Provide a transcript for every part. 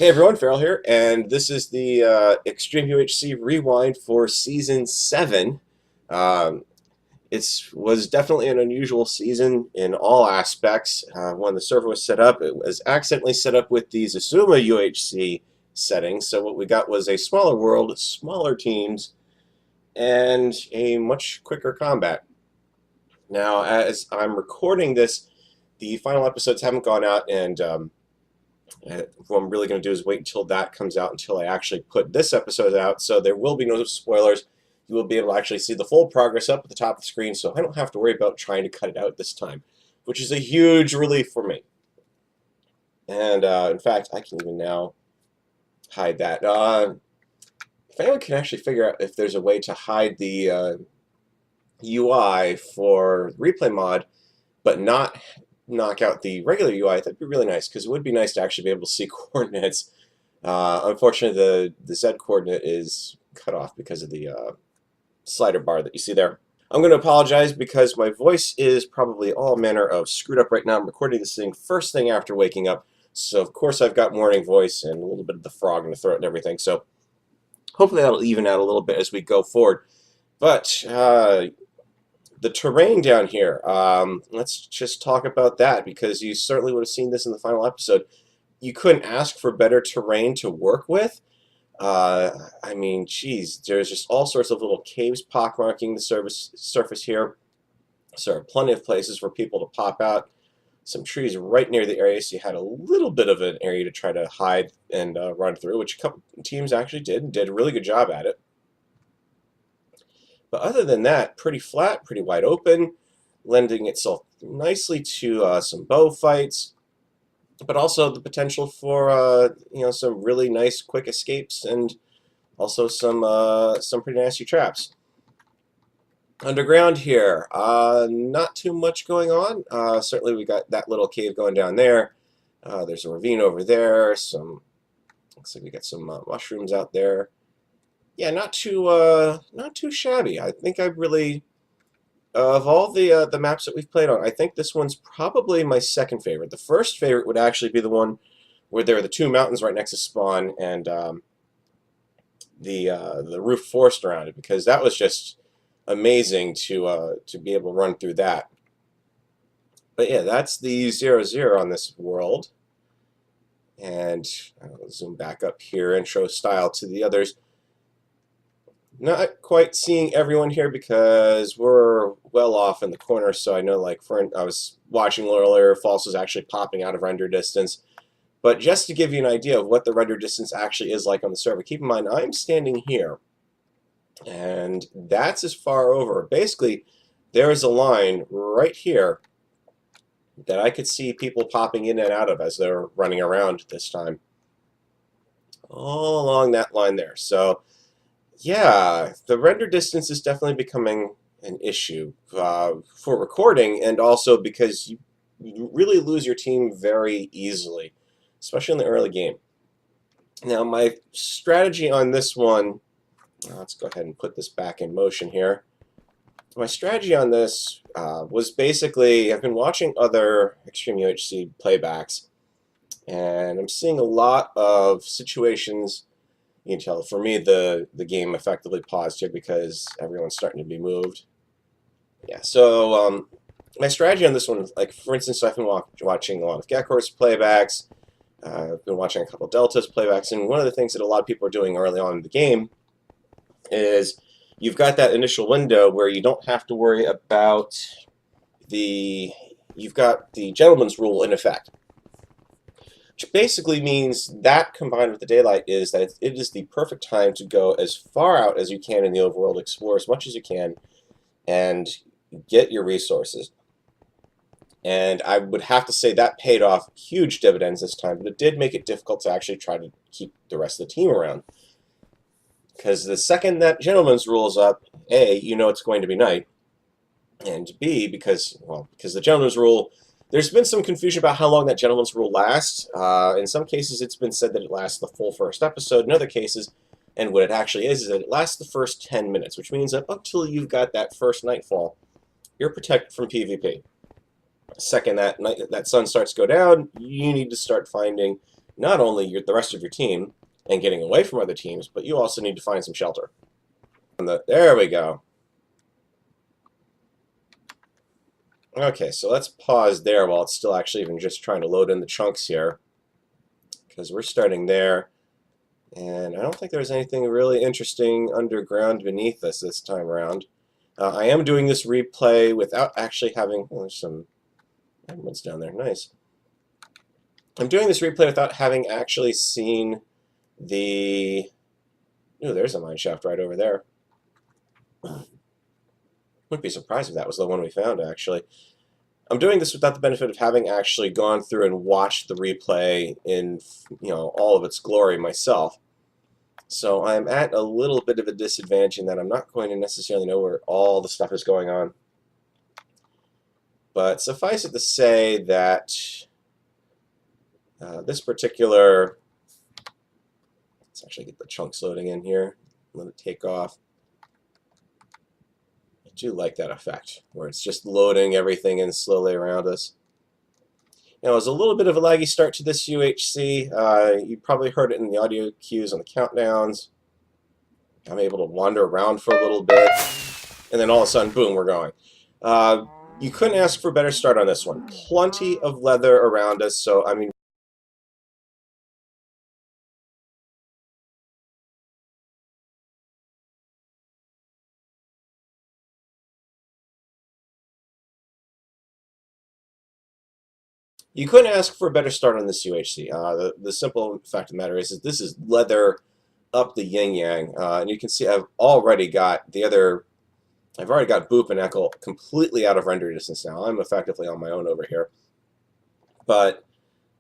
Hey everyone, Farrell here, and this is the Extreme UHC Rewind for Season 7. Um, it was definitely an unusual season in all aspects. When the server was set up, it was accidentally set up with the Zasuma UHC settings, so what we got was a smaller world, smaller teams, and a much quicker combat. Now, as I'm recording this, the final episodes haven't gone out, and what I'm really going to do is wait until that comes out until I actually put this episode out. So there will be no spoilers. You will be able to actually see the full progress up at the top of the screen, so I don't have to worry about trying to cut it out this time, which is a huge relief for me. And in fact, I can even now hide that. If anyone can actually figure out if there's a way to hide the UI for replay mod, but not knock out the regular UI, that'd be really nice, because it would be nice to actually be able to see coordinates. Unfortunately, the Z coordinate is cut off because of the slider bar that you see there. I'm going to apologize because my voice is probably all manner of screwed up right now. I'm recording this thing first thing after waking up, so of course I've got morning voice and a little bit of the frog in the throat and everything, so hopefully that'll even out a little bit as we go forward. But the terrain down here, let's just talk about that, because you certainly would have seen this in the final episode. You couldn't ask for better terrain to work with. I mean, geez, there's just all sorts of little caves pockmarking the surface here. So there are plenty of places for people to pop out. Some trees right near the area, so you had a little bit of an area to try to hide and run through, which a couple teams actually did a really good job at it. But other than that, pretty flat, pretty wide open, lending itself nicely to some bow fights, but also the potential for some really nice quick escapes and also some pretty nasty traps. Underground here, not too much going on. Certainly we got that little cave going down there. There's a ravine over there. Looks like we got some mushrooms out there. Yeah, not too shabby. I think I really, of all the maps that we've played on, I think this one's probably my second favorite. The first favorite would actually be the one where there are the two mountains right next to spawn and the roof forest around it, because that was just amazing to be able to run through that. But yeah, that's the 0-0 on this world. And I'll zoom back up here and show style to the others. Not quite seeing everyone here because we're well off in the corner, so I know, like, I was watching earlier, False was actually popping out of render distance. But just to give you an idea of what the render distance actually is like on the server, keep in mind I'm standing here, and that's as far over. Basically, there is a line right here that I could see people popping in and out of as they're running around this time. All along that line there. So yeah, the render distance is definitely becoming an issue for recording, and also because you really lose your team very easily, especially in the early game. Now, my strategy on this one, let's go ahead and put this back in motion here. My strategy on this was basically, I've been watching other Extreme UHC playbacks, and I'm seeing a lot of situations. You can tell, for me, the game effectively paused here because everyone's starting to be moved. Yeah, so my strategy on this one, like, for instance, I've been watching a lot of Gekkor's playbacks. I've been watching a couple Delta's playbacks, and one of the things that a lot of people are doing early on in the game is you've got that initial window where you don't have to worry about you've got the gentleman's rule in effect. Which basically means that, combined with the daylight, is that it is the perfect time to go as far out as you can in the overworld, explore as much as you can, and get your resources. And I would have to say that paid off huge dividends this time, but it did make it difficult to actually try to keep the rest of the team around. Because the second that gentleman's rule is up, A, you know it's going to be night, and B, because the gentleman's rule, there's been some confusion about how long that gentleman's rule lasts. In some cases, it's been said that it lasts the full first episode. In other cases, and what it actually is that it lasts the first 10 minutes, which means that up till you've got that first nightfall, you're protected from PvP. The second that sun starts to go down, you need to start finding not only the rest of your team and getting away from other teams, but you also need to find some shelter. There we go. Okay, so let's pause there while it's still actually even just trying to load in the chunks here, because we're starting there, and I don't think there's anything really interesting underground beneath us this time around. I am doing this replay without actually having... Oh, there's some what's down there. Nice. I'm doing this replay without having actually seen the... Ooh, there's a mine shaft right over there. Wouldn't be surprised if that was the one we found, actually. I'm doing this without the benefit of having actually gone through and watched the replay in, all of its glory myself. So I'm at a little bit of a disadvantage in that I'm not going to necessarily know where all the stuff is going on. But suffice it to say that this particular... Let's actually get the chunks loading in here. Let it take off. I do like that effect, where it's just loading everything in slowly around us. It was a little bit of a laggy start to this UHC. You probably heard it in the audio cues on the countdowns. I'm able to wander around for a little bit, and then all of a sudden, boom, we're going. You couldn't ask for a better start on this one. Plenty of leather around us, so I mean, you couldn't ask for a better start on this UHC. The simple fact of the matter is that this is leather up the yin-yang, and you can see I've already got Boop and Echo completely out of render distance now. I'm effectively on my own over here. But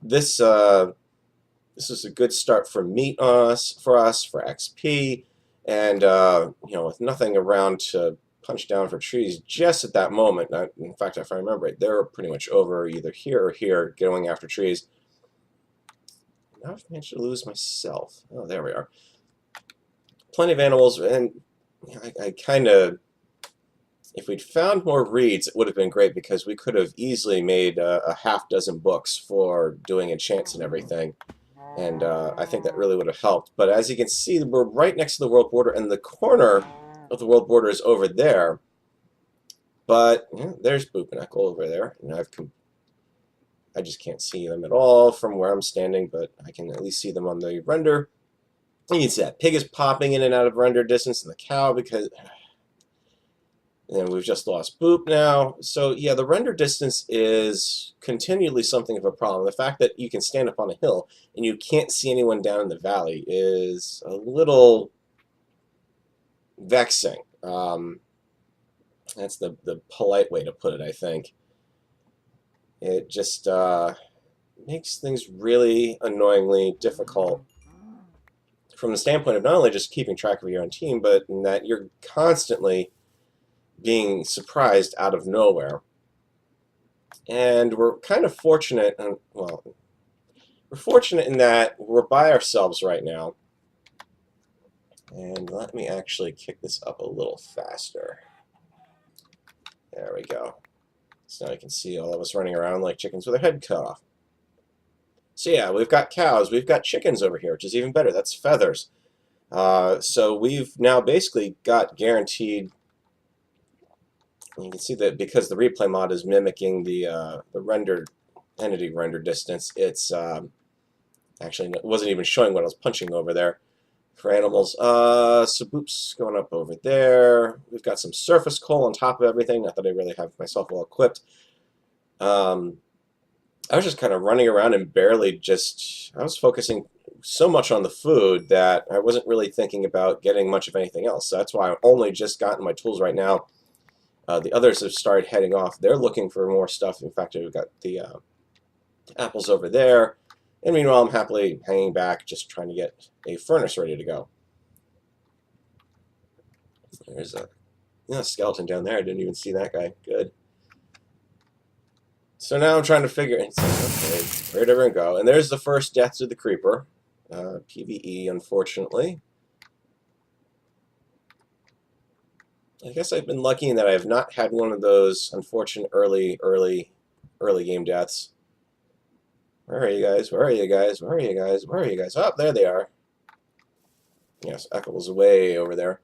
this is a good start for meat for XP, and with nothing around to punch down for trees just at that moment. In fact, if I remember right, they're pretty much over either here or here going after trees. Now I've managed to lose myself. Oh, there we are. Plenty of animals, and I kind of... If we'd found more reeds, it would have been great, because we could have easily made a half-dozen books for doing enchants and everything. And I think that really would have helped. But as you can see, we're right next to the world border, and the corner of the world border is over there. But there's Boop and Echo over there, and I just can't see them at all from where I'm standing, but I can at least see them on the render. You can see that pig is popping in and out of render distance, and the cow, because... And we've just lost Boop now. So yeah, the render distance is continually something of a problem. The fact that you can stand up on a hill and you can't see anyone down in the valley is a little vexing. That's the polite way to put it, I think. It just makes things really annoyingly difficult from the standpoint of not only just keeping track of your own team, but in that you're constantly being surprised out of nowhere. And we're kind of fortunate, we're fortunate in that we're by ourselves right now. And let me actually kick this up a little faster. There we go. So now you can see all of us running around like chickens with their head cut off. So yeah, we've got cows, we've got chickens over here, which is even better. That's feathers. So we've now basically got guaranteed... You can see that because the replay mod is mimicking the entity render distance, it's actually it wasn't even showing what I was punching over there for animals. So Boop's going up over there. We've got some surface coal on top of everything. Not that I really have myself well equipped. I was just kind of running around and I was focusing so much on the food that I wasn't really thinking about getting much of anything else. So that's why I've only just gotten my tools right now. The others have started heading off. They're looking for more stuff. In fact, we've got the apples over there. And meanwhile, I'm happily hanging back, just trying to get a furnace ready to go. There's a skeleton down there. I didn't even see that guy. Good. So now I'm trying to figure... Okay, where'd everyone go? And there's the first death to the creeper. PvE, unfortunately. I guess I've been lucky in that I have not had one of those unfortunate early game deaths. Where are you guys? Where are you guys? Where are you guys? Where are you guys? Oh, there they are. Yes, Eccles way over there.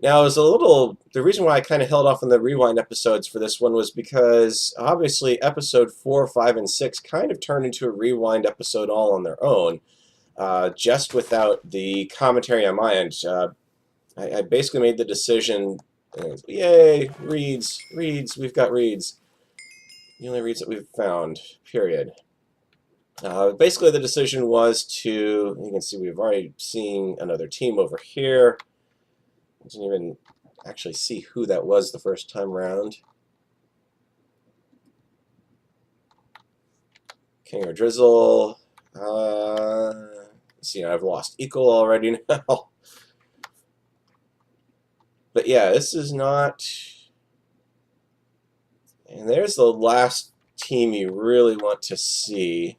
Now, it was a little. The reason why I kind of held off on the rewind episodes for this one was because obviously episode 4, 5, and 6 kind of turned into a rewind episode all on their own, just without the commentary on my end. I basically made the decision. Yay, reads, reads. We've got reads. The only reads that we've found. Period. Basically, the decision was to. You can see we've already seen another team over here. Didn't even actually see who that was the first time around. King or Drizzle. See, I've lost equal already now. But yeah, this is not. And there's the last team you really want to see.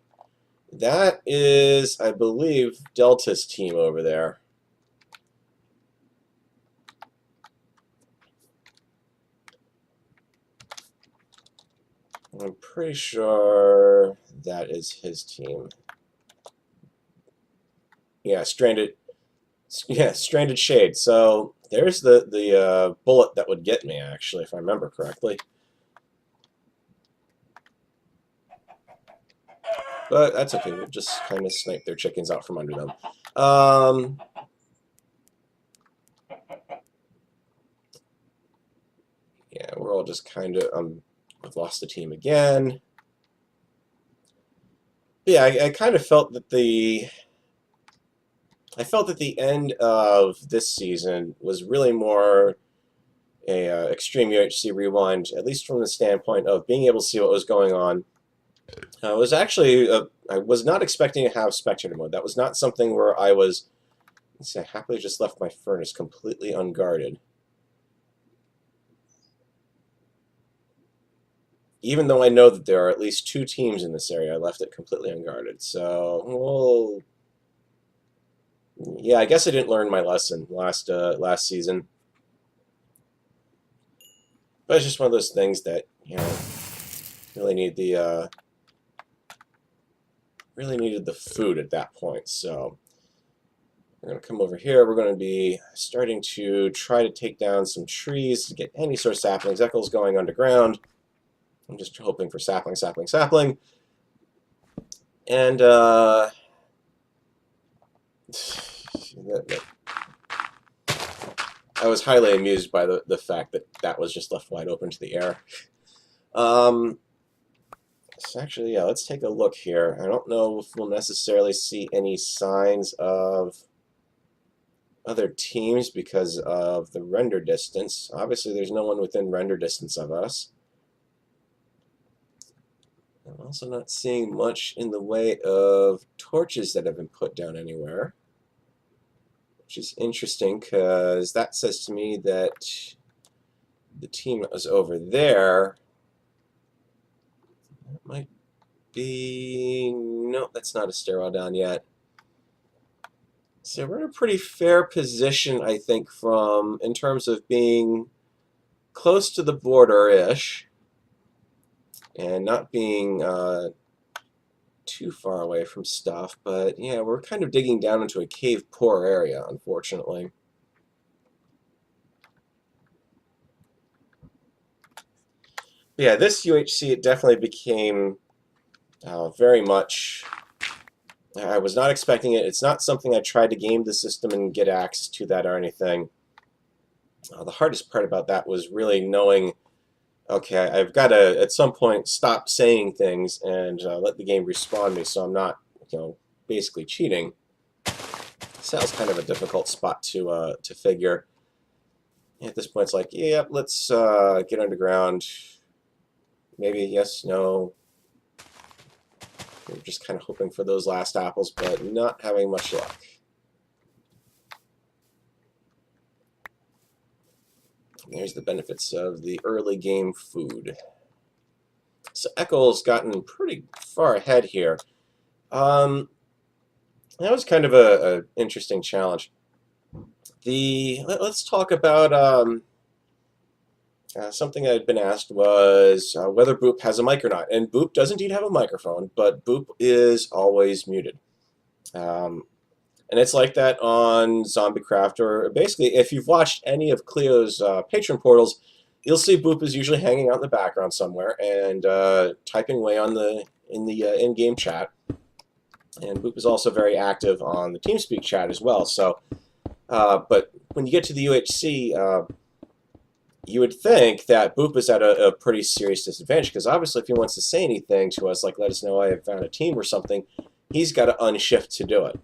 That is, I believe, Delta's team over there. I'm pretty sure that is his team. Yeah, Stranded. Yeah, Stranded Shade. So there's the bullet that would get me, actually, if I remember correctly. But that's okay. We'll just kind of snipe their chickens out from under them. Yeah, we're all just kind of. I've lost the team again. But yeah, I kind of felt that the. I felt that the end of this season was really more a extreme UHC rewind, at least from the standpoint of being able to see what was going on. I was actually I was not expecting to have spectator mode. That was not something where I was. Let's see, I happily just left my furnace completely unguarded. Even though I know that there are at least 2 teams in this area, I left it completely unguarded. So, well, yeah, I guess I didn't learn my lesson last season. But it's just one of those things that, you know, really need the really needed the food at that point. So we're going to come over here. We're going to be starting to try to take down some trees to get any sort of saplings. Eccles going underground. I'm just hoping for sapling, sapling, sapling. And I was highly amused by the fact that that was just left wide open to the air. So actually, yeah, let's take a look here. I don't know if we'll necessarily see any signs of other teams because of the render distance. Obviously, there's no one within render distance of us. I'm also not seeing much in the way of torches that have been put down anywhere, which is interesting because that says to me that the team that was over there might be... No, that's not a stairwell down yet. So we're in a pretty fair position, I think, in terms of being close to the border-ish and not being too far away from stuff. But yeah, we're kind of digging down into a cave-poor area, unfortunately. But yeah, this UHC, it definitely became very much... I was not expecting it. It's not something I tried to game the system and get access to that or anything. The hardest part about that was really knowing, okay, I've got to, at some point, stop saying things and let the game respawn me so I'm not, basically cheating. So that was kind of a difficult spot to figure. At this point, it's like, yeah, let's get underground. Maybe yes, no. We're just kind of hoping for those last apples, but not having much luck. There's the benefits of the early game food. So Eccles gotten pretty far ahead here. That was kind of a interesting challenge. Let's talk about something that had been asked was whether Boop has a mic or not. And Boop does indeed have a microphone, but Boop is always muted. And it's like that on ZombieCraft, or basically, if you've watched any of Cleo's patron portals, you'll see Boop is usually hanging out in the background somewhere and typing away on in the in-game chat. And Boop is also very active on the TeamSpeak chat as well. So, but when you get to the UHC, you would think that Boop is at a pretty serious disadvantage, because obviously if he wants to say anything to us, like let us know I have found a team or something, he's got to unshift to do it.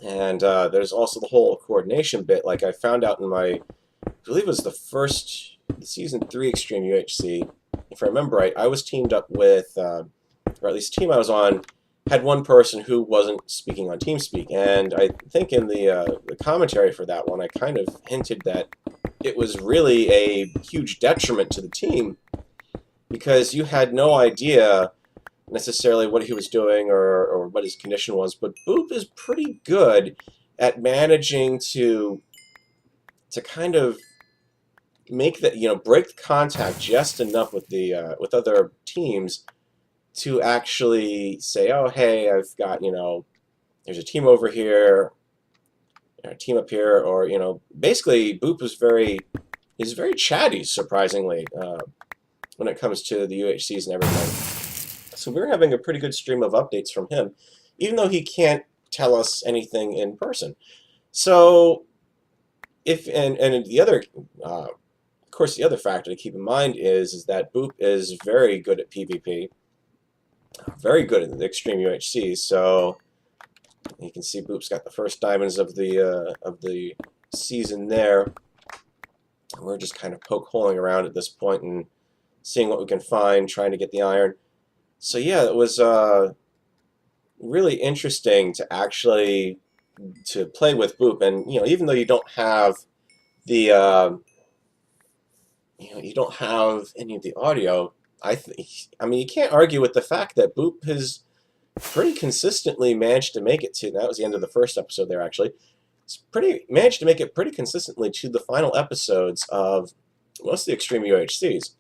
And there's also the whole coordination bit. Like I found out in my, I believe it was the first Season 3 Extreme UHC, if I remember right, I was teamed up with, or at least the team I was on, had one person who wasn't speaking on TeamSpeak. And I think in the commentary for that one, I kind of hinted that it was really a huge detriment to the team, because you had no idea necessarily what he was doing or what his condition was, but Boop is pretty good at managing to kind of make that, break the contact just enough with the with other teams to actually say, oh hey, I've got, there's a team over here, a team up here, or basically Boop is he's very chatty, surprisingly, when it comes to the UHCs and everything. So we're having a pretty good stream of updates from him, even though he can't tell us anything in person. So, and the other, of course, the other factor to keep in mind is that Boop is very good at PvP, very good at the Extreme UHC. So you can see Boop's got the first diamonds of the season there. We're just kind of poke-holing around at this point and seeing what we can find, trying to get the iron. So yeah, it was really interesting to actually play with Boop, and even though you don't have the you don't have any of the audio, I mean you can't argue with the fact that Boop has pretty consistently managed to make it to, that was the end of the first episode there actually. It's managed to make it pretty consistently to the final episodes of most of the Extreme UHCs.